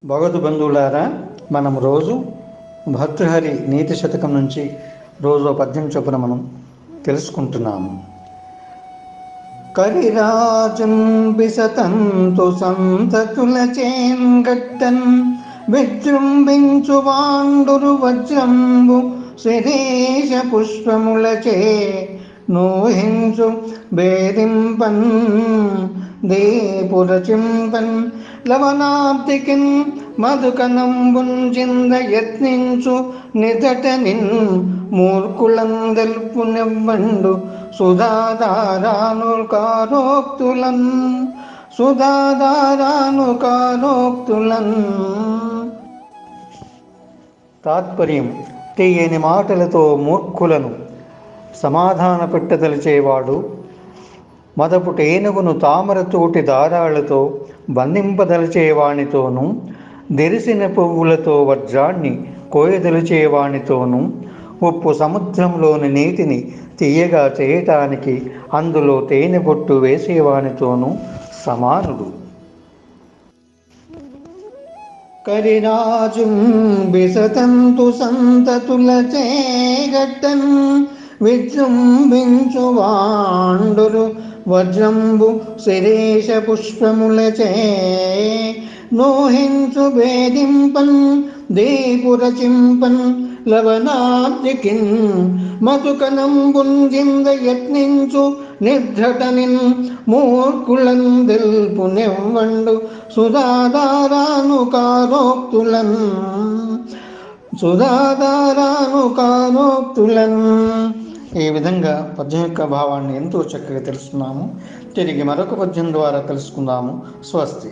భగవద్ బంధువులారా, మనం రోజు భర్తృహరి నీతి శతకం నుంచి రోజు పద్యం చొప్పున మనం తెలుసుకుంటున్నాము. కరిరాజున్ బిసతంతు సంతతుల చేంగట్టన్ విజృంభించు వాండురు వజ్రంబు శిరీష పుష్పములచే నోహించు బేరింపన్ దేపురచింపన్ లవనాబ్దికిన్ మధుకనంబుంజింద యత్నించు నిదటనిన్ మూర్ఖులందెల్పునెవ్వండు సుధాధారాను కారోక్తులన్. తాత్పర్యం: తీయని మాటలతో మూర్ఖులను సమాధాన పెట్టదలిచేవాడు మదపు టేనుగును తామరతోటి దారాలతో బంధింపదలిచేవానితోనూ, దెరిసిన పువ్వులతో వజ్రాన్ని కోయదలిచేవానితోనూ, ఉప్పు సముద్రంలోని నీటిని తీయగా చేయటానికి అందులో తేనె బొట్టు వేసేవానితోనూ సమానుడు. కరిరాజుం బిసతంతు సంతతుల చేగట్టన్ విజృంభించు వాండురు వజ్రంబు శిరీష పుష్పములచే నోహించు భేదింపన్ దేపురచింపన్ లవనాబ్దికిన్ మధుకనంబుంజింద యత్నించు నిర్ఘటనిన్ మూర్ఖులందెల్పునెవ్వండు సుధాధారాను కారోక్తులన్. ఈ విధంగా పద్యం యొక్క భావాన్ని ఎంతో చక్కగా తెలుసుకున్నాము. తిరిగి మరొక పద్యం ద్వారా తెలుసుకుందాము. స్వస్తి.